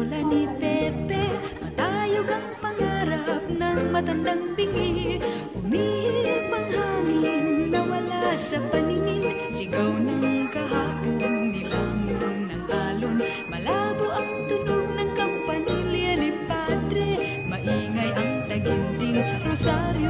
lola ni Pepe, matayog ang pangarap ng matandang bingi. Umihip ang hangin, nawala sa paningin, sigaw ng kahapon, nilamon ng alon. Malabo ang tunog ng kampanilya ni Padre, maingay ang taginding rosaryo